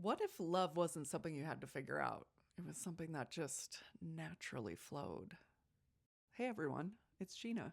What if love wasn't something you had to figure out? It was something that just naturally flowed. Hey everyone, it's Sheena.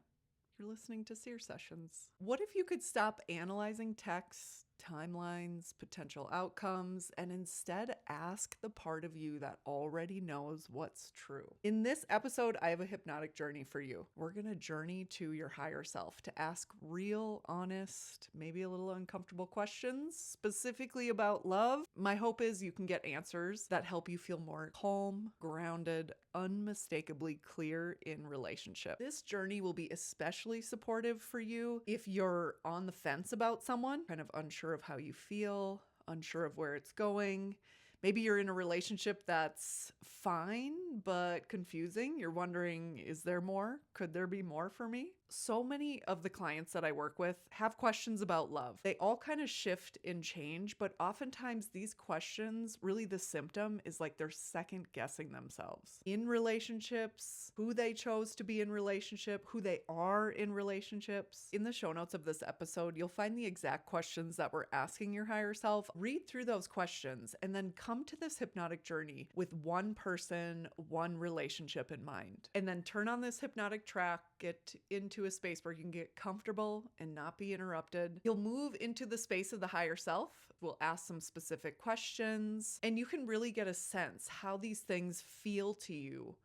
You're listening to Seer Sessions. What if you could stop analyzing texts, timelines, potential outcomes, and instead ask the part of you that already knows what's true? In this episode, I have a hypnotic journey for you. We're going to journey to your higher self to ask real, honest, maybe a little uncomfortable questions, specifically about love. My hope is you can get answers that help you feel more calm, grounded, unmistakably clear in relationship. This journey will be especially supportive for you if you're on the fence about someone, kind of unsure of how you feel, unsure of where it's going. Maybe you're in a relationship that's fine, but confusing. You're wondering, is there more? Could there be more for me? So many of the clients that I work with have questions about love. They all kind of shift and change, but oftentimes these questions, really the symptom is like they're second guessing themselves in relationships, who they chose to be in relationship, who they are in relationships. In the show notes of this episode, you'll find the exact questions that we're asking your higher self. Read through those questions and then come to this hypnotic journey with one person, one relationship in mind. And then turn on this hypnotic track, get into a space where you can get comfortable and not be interrupted. You'll move into the space of the higher self. We'll ask some specific questions, and you can really get a sense how these things feel to you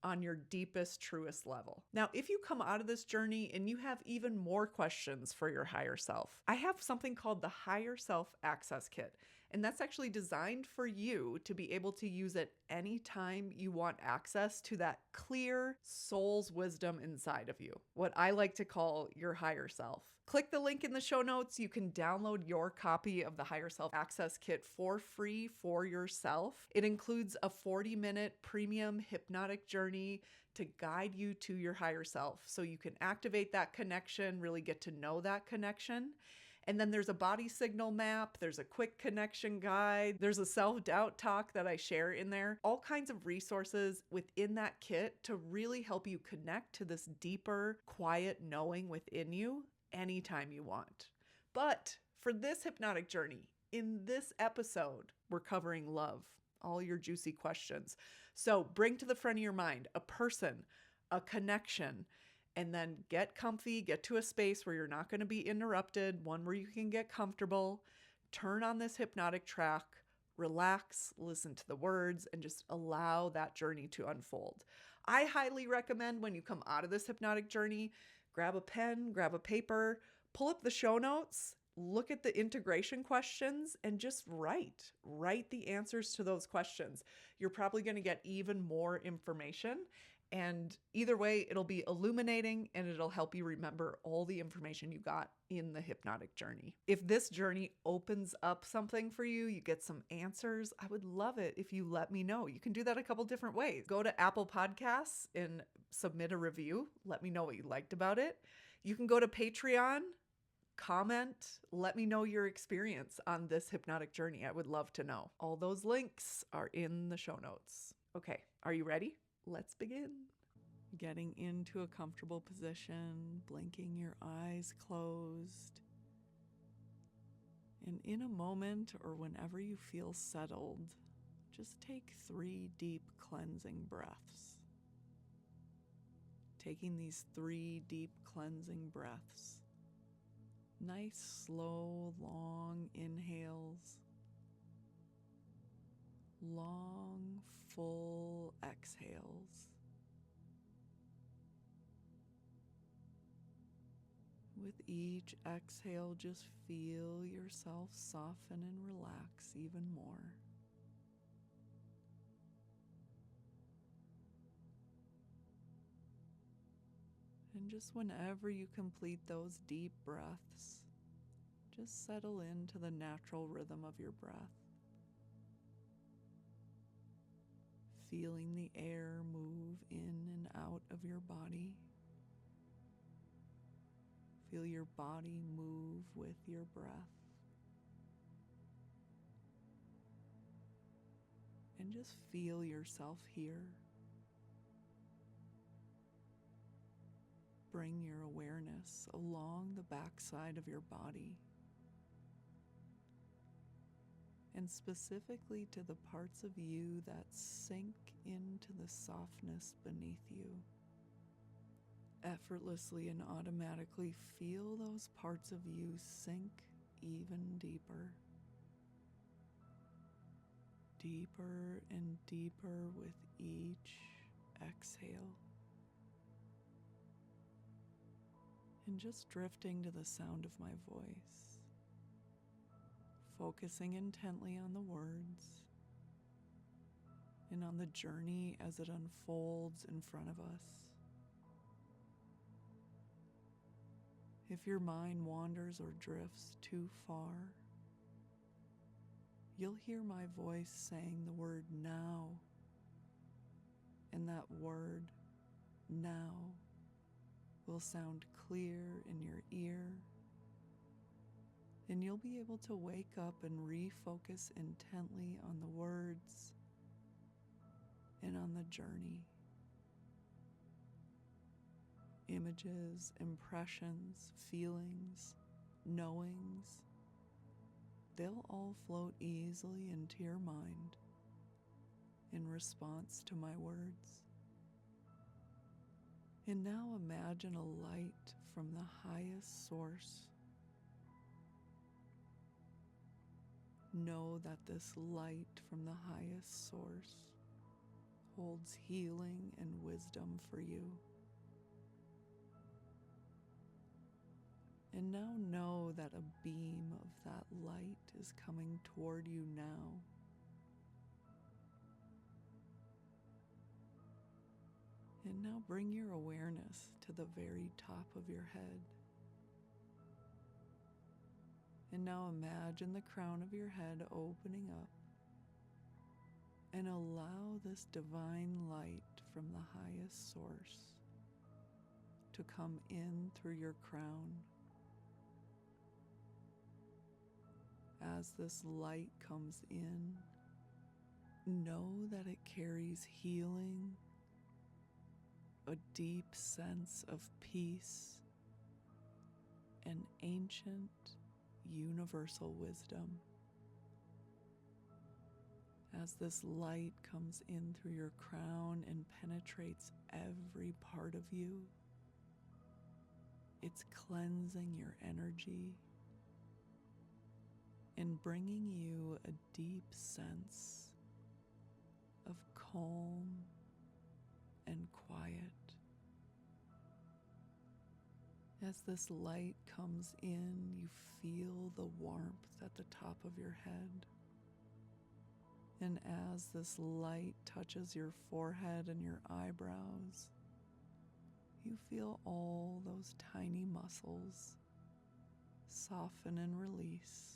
on your deepest, truest level. Now, if you come out of this journey and you have even more questions for your higher self, I have something called the Higher Self Access Kit. And that's actually designed for you to be able to use it anytime you want access to that clear soul's wisdom inside of you, what I like to call your higher self. Click the link in the show notes. You can download your copy of the Higher Self Access Kit for free for yourself. It includes a 40-minute premium hypnotic journey to guide you to your higher self so you can activate that connection, really get to know that connection. And then there's a body signal map, there's a quick connection guide, there's a self-doubt talk that I share in there, all kinds of resources within that kit to really help you connect to this deeper, quiet knowing within you anytime you want. But for this hypnotic journey, in this episode, we're covering love, all your juicy questions. So bring to the front of your mind a person, a connection, and then get comfy, get to a space where you're not going to be interrupted, one where you can get comfortable, turn on this hypnotic track, relax, listen to the words, and just allow that journey to unfold. I highly recommend when you come out of this hypnotic journey, grab a pen, grab a paper, pull up the show notes, look at the integration questions, and just write the answers to those questions. You're probably going to get even more information. And either way, it'll be illuminating and it'll help you remember all the information you got in the hypnotic journey. If this journey opens up something for you, you get some answers, I would love it if you let me know. You can do that a couple different ways. Go to Apple Podcasts and submit a review. Let me know what you liked about it. You can go to Patreon, comment, let me know your experience on this hypnotic journey. I would love to know. All those links are in the show notes. Okay, are you ready? Let's begin. Getting into a comfortable position, blinking your eyes closed. And in a moment or whenever you feel settled, just take 3 deep cleansing breaths. Taking these 3 deep cleansing breaths. Nice, slow, long inhales. Long, full exhales. With each exhale, just feel yourself soften and relax even more. And just whenever you complete those deep breaths, just settle into the natural rhythm of your breath. Feeling the air move in and out of your body. Feel your body move with your breath. And just feel yourself here. Bring your awareness along the backside of your body. and specifically to the parts of you that sink into the softness beneath you. Effortlessly and automatically feel those parts of you sink even deeper. Deeper and deeper with each exhale. And just drifting to the sound of my voice, focusing intently on the words and on the journey as it unfolds in front of us. If your mind wanders or drifts too far, you'll hear my voice saying the word now, and that word now will sound clear in your ear, and you'll be able to wake up and refocus intently on the words and on the journey. Images, impressions, feelings, knowings, they'll all float easily into your mind in response to my words. And now imagine a light from the highest source. Know that this light from the highest source holds healing and wisdom for you. And now know that a beam of that light is coming toward you now. And now bring your awareness to the very top of your head. And now imagine the crown of your head opening up, and allow this divine light from the highest source to come in through your crown. As this light comes in, know that it carries healing, a deep sense of peace, and ancient universal wisdom. As this light comes in through your crown and penetrates every part of you, it's cleansing your energy and bringing you a deep sense of calm and quiet. As this light comes in, you feel the warmth at the top of your head. And as this light touches your forehead and your eyebrows, you feel all those tiny muscles soften and release.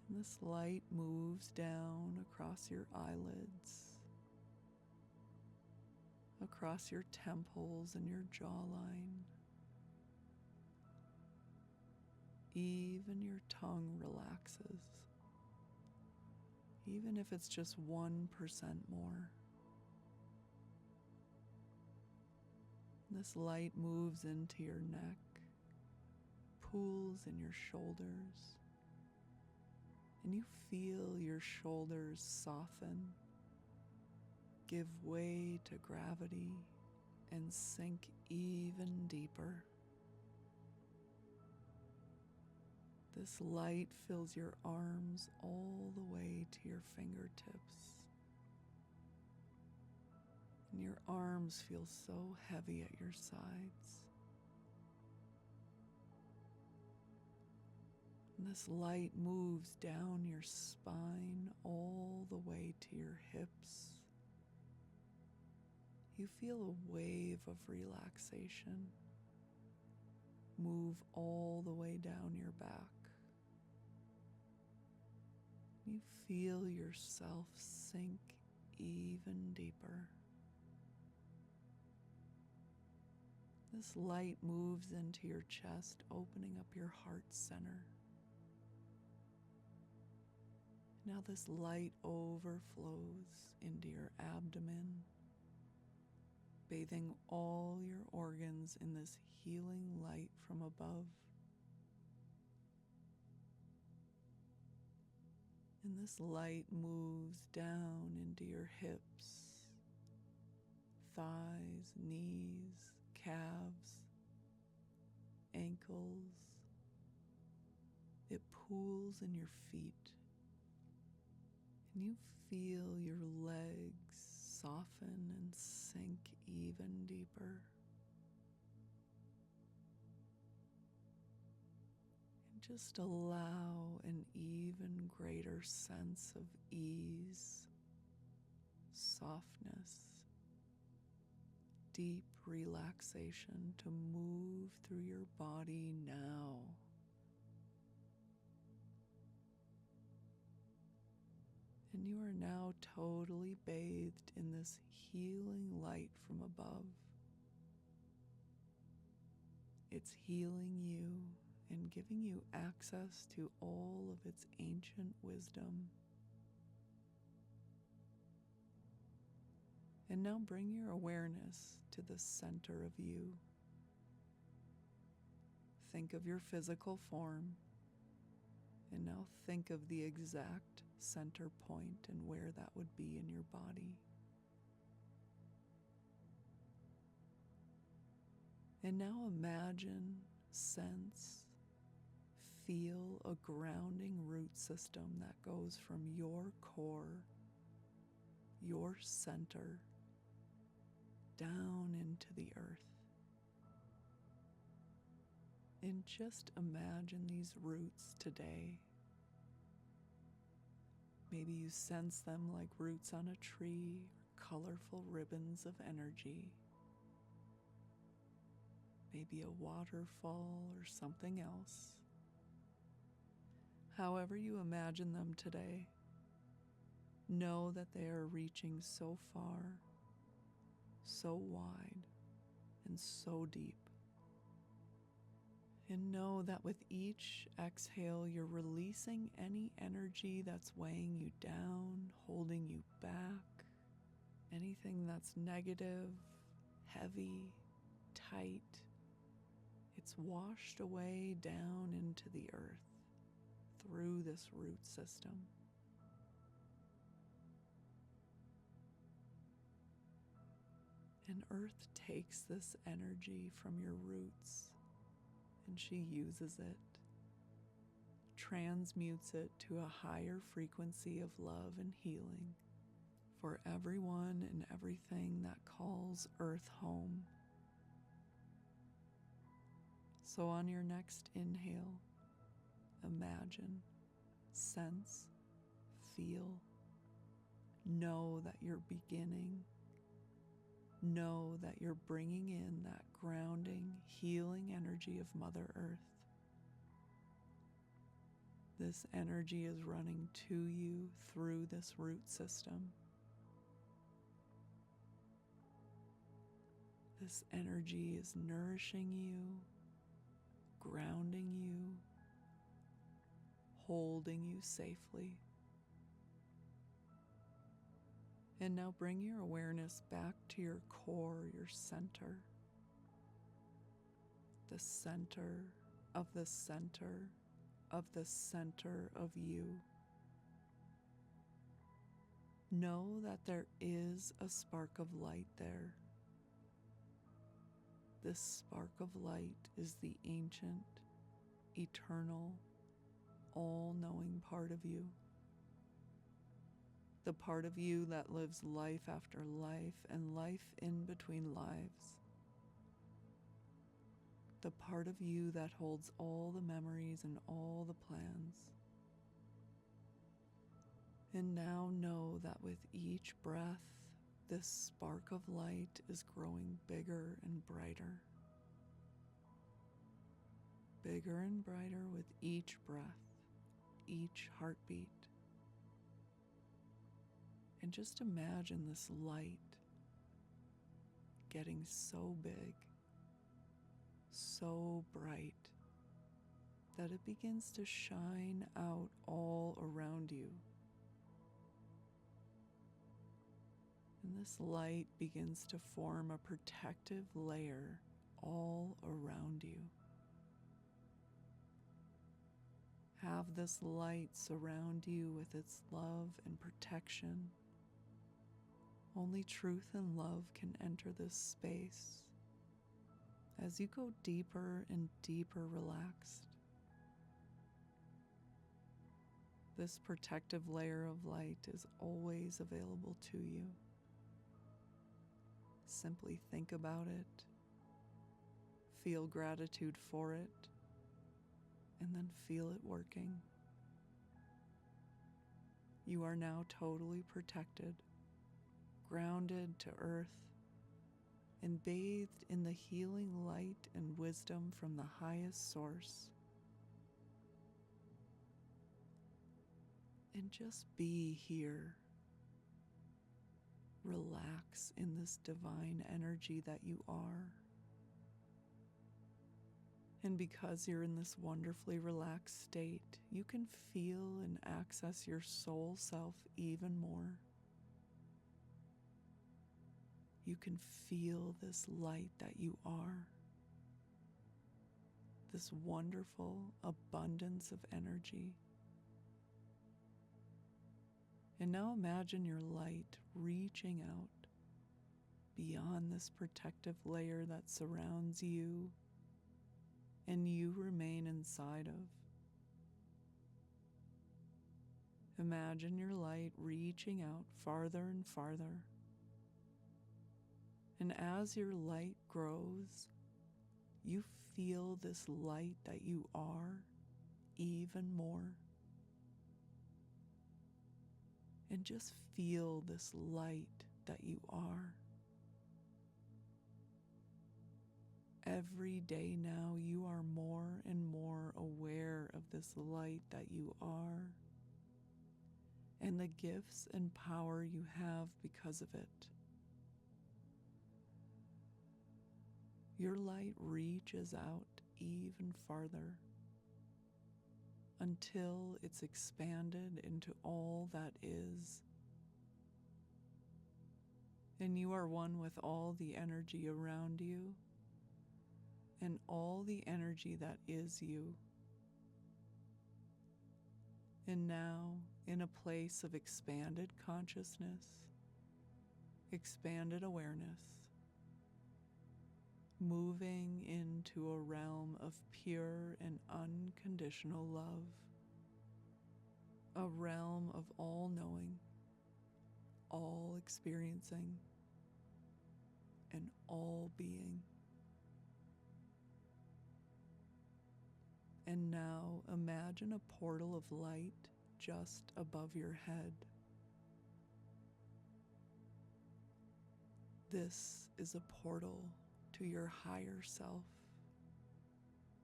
And this light moves down across your eyelids, across your temples and your jawline. Even your tongue relaxes, even if it's just 1% more. This light moves into your neck, pools in your shoulders, and you feel your shoulders soften, give way to gravity, and sink even deeper. This light fills your arms all the way to your fingertips. And your arms feel so heavy at your sides. And this light moves down your spine all the way to your hips. You feel a wave of relaxation move all the way down your back. You feel yourself sink even deeper. This light moves into your chest, opening up your heart center. Now this light overflows into your abdomen, bathing all your organs in this healing light from above. And this light moves down into your hips, thighs, knees, calves, ankles. It pools in your feet, and you feel your legs soften and sink even deeper. And just allow an even greater sense of ease, softness, deep relaxation to move through your body now. And you are now totally bathed in this healing light from above. It's healing you and giving you access to all of its ancient wisdom. And now bring your awareness to the center of you. Think of your physical form, and now think of the exact center point and where that would be in your body. And now imagine, sense, feel a grounding root system that goes from your core, your center, down into the earth. And just imagine these roots today. Maybe you sense them like roots on a tree or colorful ribbons of energy. Maybe a waterfall or something else. However you imagine them today, know that they are reaching so far, so wide, and so deep. And know that with each exhale, you're releasing any energy that's weighing you down, holding you back, anything that's negative, heavy, tight. It's washed away down into the earth through this root system. And earth takes this energy from your roots and she uses it, transmutes it to a higher frequency of love and healing for everyone and everything that calls earth home. So on your next inhale, imagine, sense, feel, know that you're beginning. Know that you're bringing in that grounding, healing energy of Mother Earth. This energy is running to you through this root system. This energy is nourishing you, grounding you, holding you safely. And now bring your awareness back to your core, your center. The center of the center of the center of you. Know that there is a spark of light there. This spark of light is the ancient, eternal, all-knowing part of you. The part of you that lives life after life and life in between lives. The part of you that holds all the memories and all the plans. And now know that with each breath, this spark of light is growing bigger and brighter. Bigger and brighter with each breath, each heartbeat. And just imagine this light getting so big, so bright, that it begins to shine out all around you. And this light begins to form a protective layer all around you. Have this light surround you with its love and protection. Only truth and love can enter this space. As you go deeper and deeper relaxed, this protective layer of light is always available to you. Simply think about it, feel gratitude for it, and then feel it working. You are now totally protected, grounded to earth, and bathed in the healing light and wisdom from the highest source. And just be here. Relax in this divine energy that you are. And because you're in this wonderfully relaxed state, you can feel and access your soul self even more. You can feel this light that you are, this wonderful abundance of energy. And now imagine your light reaching out beyond this protective layer that surrounds you and you remain inside of. Imagine your light reaching out farther and farther. And as your light grows, you feel this light that you are even more. And just feel this light that you are. Every day now, you are more and more aware of this light that you are and the gifts and power you have because of it. Your light reaches out even farther until it's expanded into all that is. And you are one with all the energy around you and all the energy that is you. And now, in a place of expanded consciousness, expanded awareness, moving into a realm of pure and unconditional love, a realm of all knowing, all experiencing, and all being. And now imagine a portal of light just above your head. This is a portal to your higher self,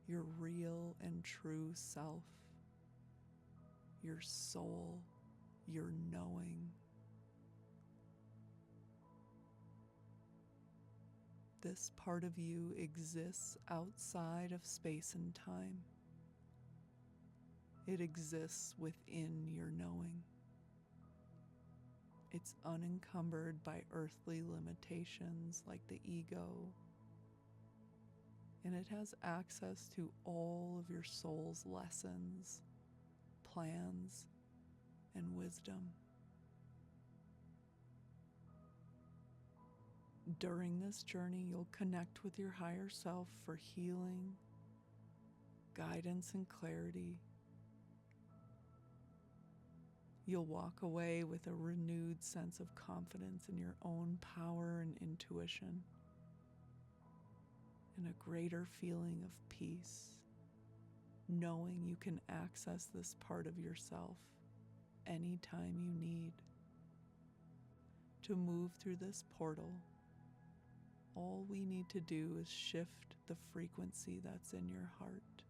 your real and true self, your soul, your knowing. This part of you exists outside of space and time. It exists within your knowing. It's unencumbered by earthly limitations like the ego, and it has access to all of your soul's lessons, plans, and wisdom. During this journey, you'll connect with your higher self for healing, guidance, and clarity. You'll walk away with a renewed sense of confidence in your own power and intuition, and a greater feeling of peace, knowing you can access this part of yourself anytime you need. To move through this portal, all we need to do is shift the frequency that's in your heart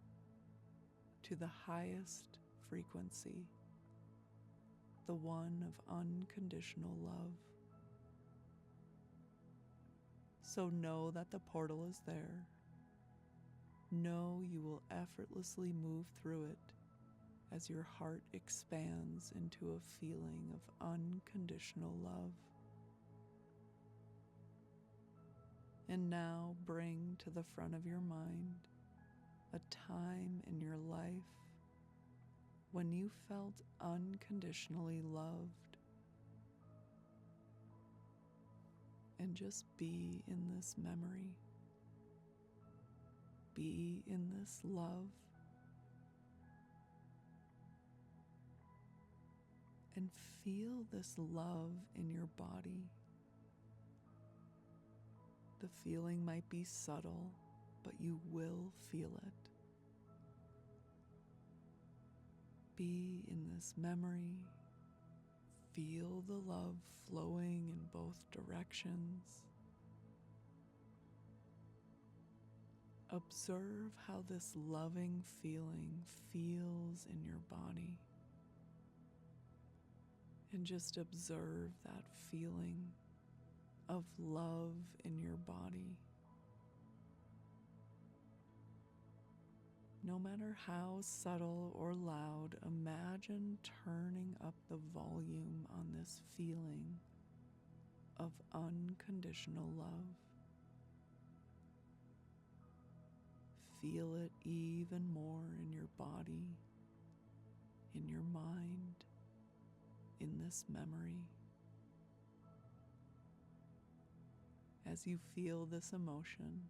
to the highest frequency, the one of unconditional love. So know that the portal is there. Know you will effortlessly move through it as your heart expands into a feeling of unconditional love. And now bring to the front of your mind a time in your life when you felt unconditionally loved, and just be in this memory. Be in this love. And feel this love in your body. The feeling might be subtle, but you will feel it. Be in this memory. Feel the love flowing in both directions. Observe how this loving feeling feels in your body. And just observe that feeling of love in your body. No matter how subtle or loud, imagine turning up the volume on this feeling of unconditional love. Feel it even more in your body, in your mind, in this memory. As you feel this emotion,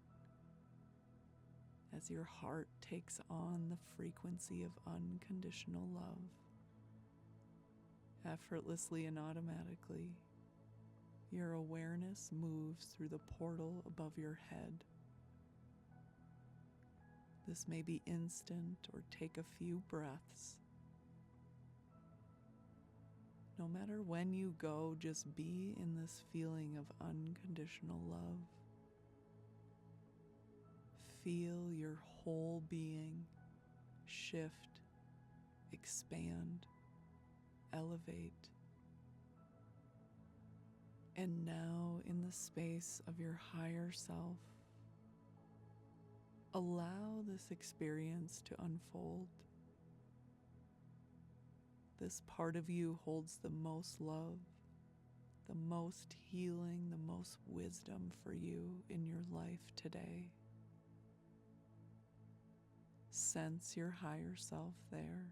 as your heart takes on the frequency of unconditional love, effortlessly and automatically, your awareness moves through the portal above your head. This may be instant or take a few breaths. No matter when you go, just be in this feeling of unconditional love. Feel your whole being shift, expand, elevate. And now, in the space of your higher self, allow this experience to unfold. This part of you holds the most love, the most healing, the most wisdom for you in your life today. Sense your higher self there.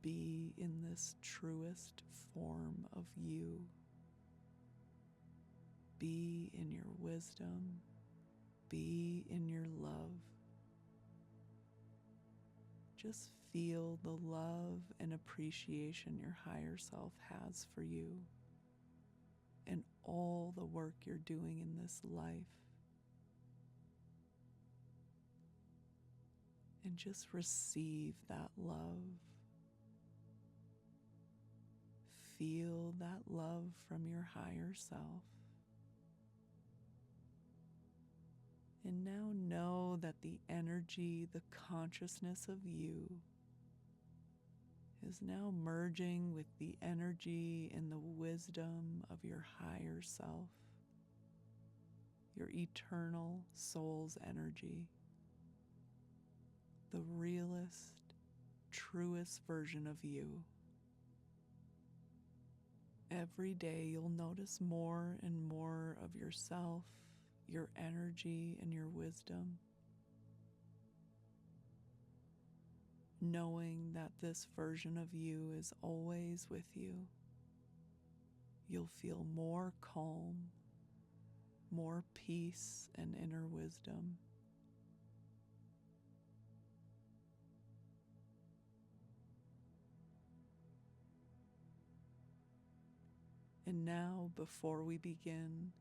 Be in this truest form of you. Be in your wisdom. Be in your love. Just feel the love and appreciation your higher self has for you and all the work you're doing in this life. And just receive that love. Feel that love from your higher self. And now know that the energy, the consciousness of you is now merging with the energy and the wisdom of your higher self, your eternal soul's energy, the realest, truest version of you. Every day you'll notice more and more of yourself, your energy, and your wisdom, knowing that this version of you is always with you. You'll feel more calm, more peace and inner wisdom. And now, before we begin,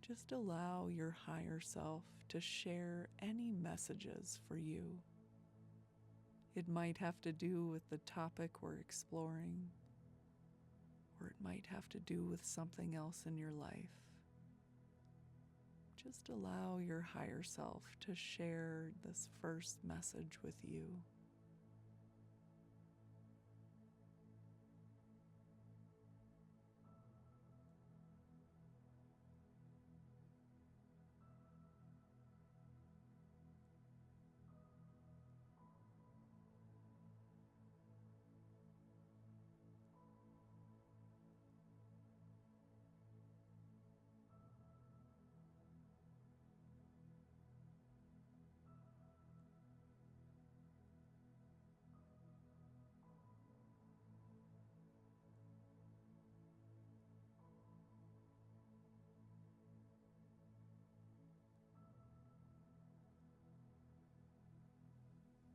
just allow your higher self to share any messages for you. It might have to do with the topic we're exploring, or it might have to do with something else in your life. Just allow your higher self to share this first message with you.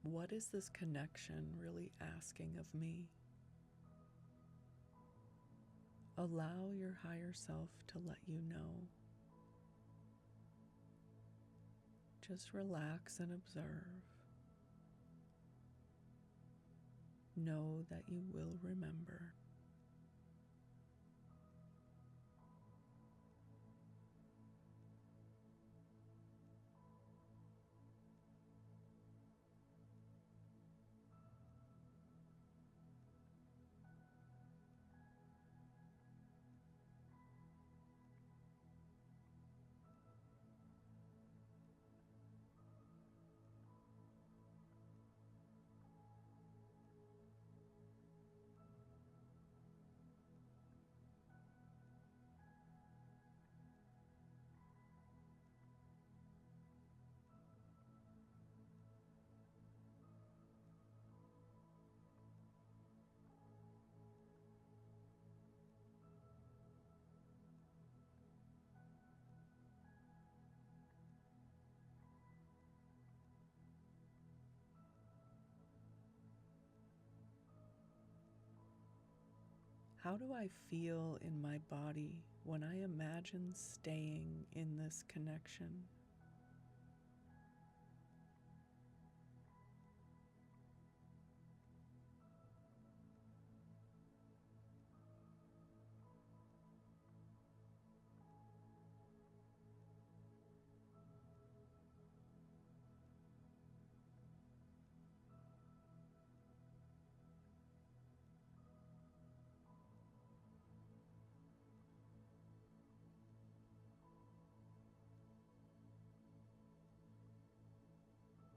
What is this connection really asking of me? Allow your higher self to let you know. Just relax and observe. Know that you will remember. How do I feel in my body when I imagine staying in this connection?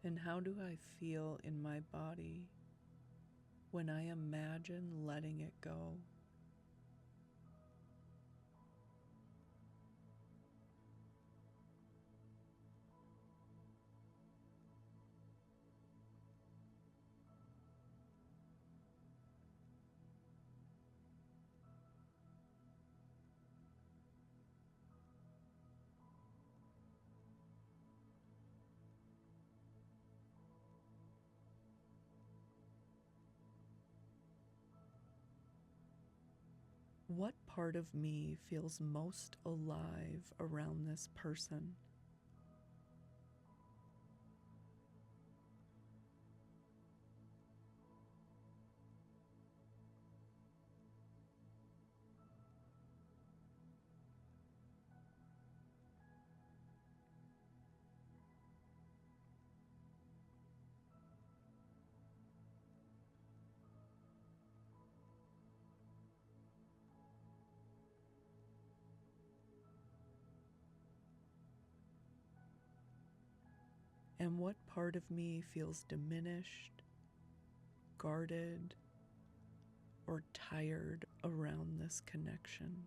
And how do I feel in my body when I imagine letting it go? What part of me feels most alive around this person? And what part of me feels diminished, guarded, or tired around this connection?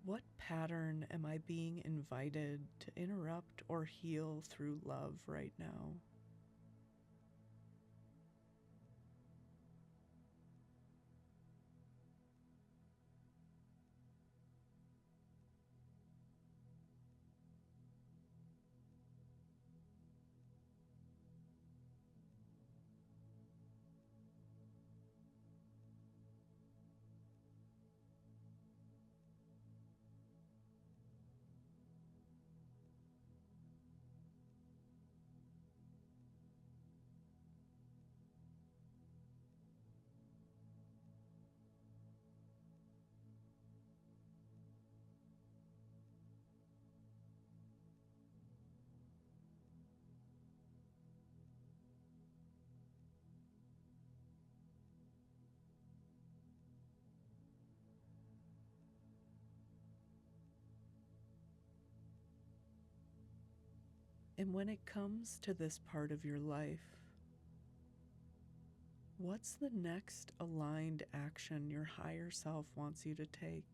What pattern am I being invited to interrupt or heal through love right now? And when it comes to this part of your life, What's the next aligned action your higher self wants you to take?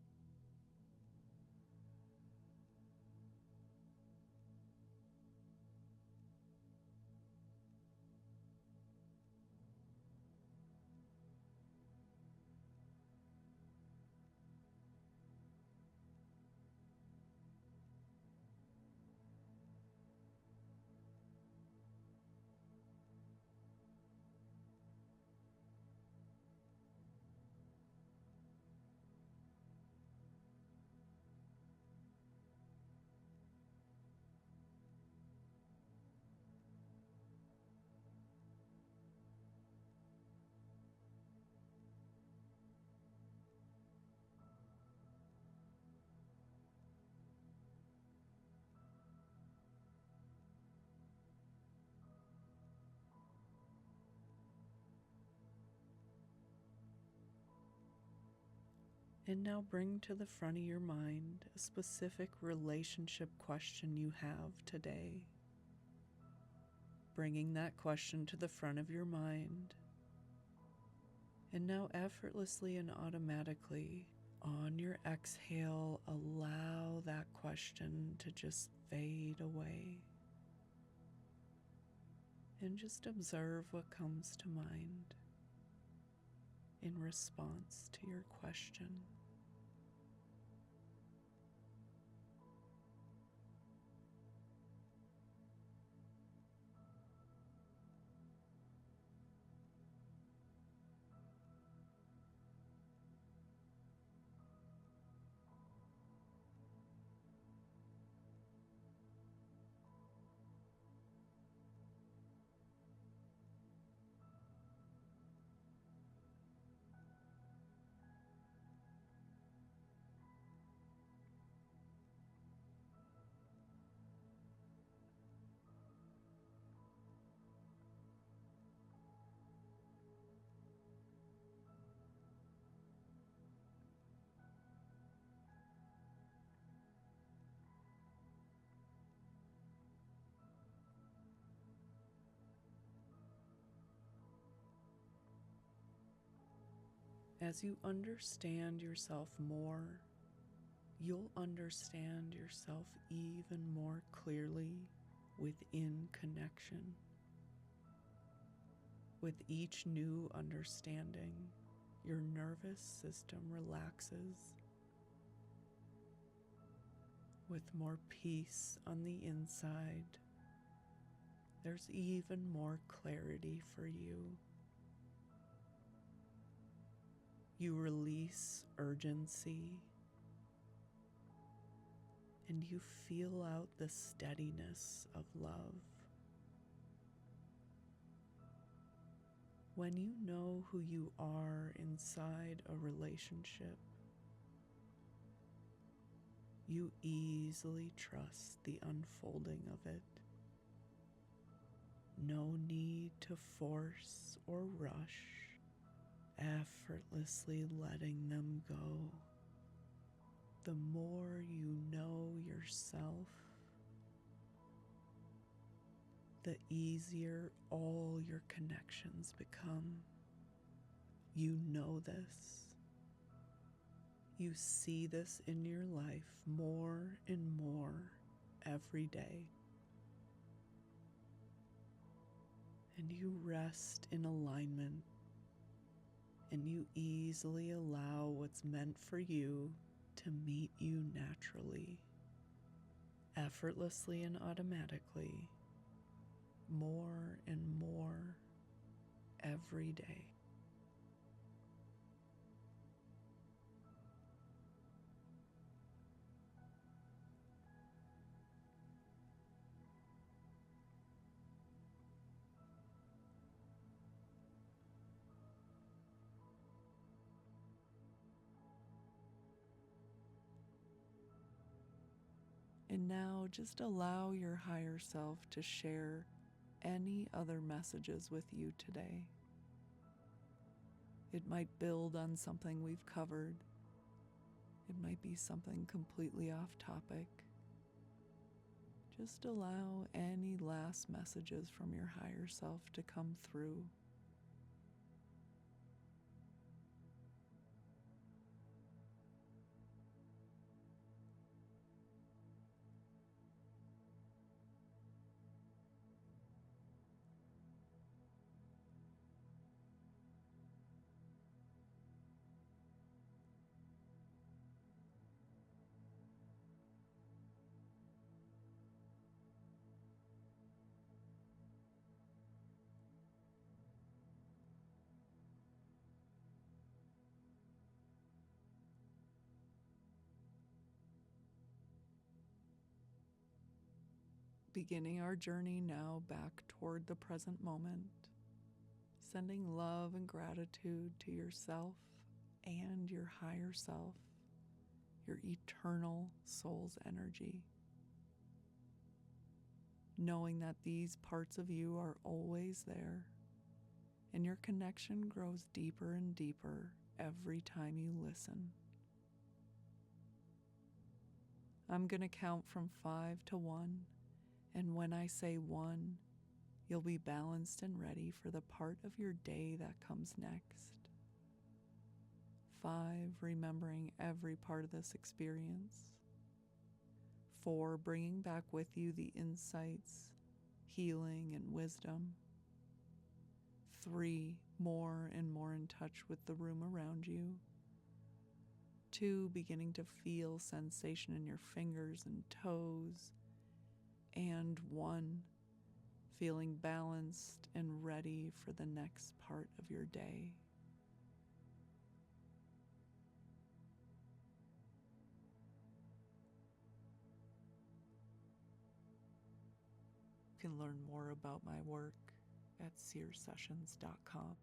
And now bring to the front of your mind a specific relationship question you have today. Bringing that question to the front of your mind. And now effortlessly and automatically, on your exhale, allow that question to just fade away. And just observe what comes to mind in response to your question. As you understand yourself more, you'll understand yourself even more clearly within connection. With each new understanding, your nervous system relaxes. With more peace on the inside, there's even more clarity for you. You release urgency, and you feel out the steadiness of love. When you know who you are inside a relationship, you easily trust the unfolding of it. No need to force or rush, effortlessly letting them go. The more you know yourself, the easier all your connections become. You know this. You see this in your life more and more every day. And you rest in alignment, and you easily allow what's meant for you to meet you naturally, effortlessly and automatically, more and more every day. And now just allow your higher self to share any other messages with you today. It might build on something we've covered. It might be something completely off topic. Just allow any last messages from your higher self to come through. Beginning our journey now back toward the present moment, sending love and gratitude to yourself and your higher self, your eternal soul's energy. Knowing that these parts of you are always there, and your connection grows deeper and deeper every time you listen. I'm going to count from 5 to 1, and when I say 1, you'll be balanced and ready for the part of your day that comes next. 5, remembering every part of this experience. 4, bringing back with you the insights, healing, and wisdom. 3, more and more in touch with the room around you. 2, beginning to feel sensation in your fingers and toes. And 1, feeling balanced and ready for the next part of your day. You can learn more about my work at seersessions.com.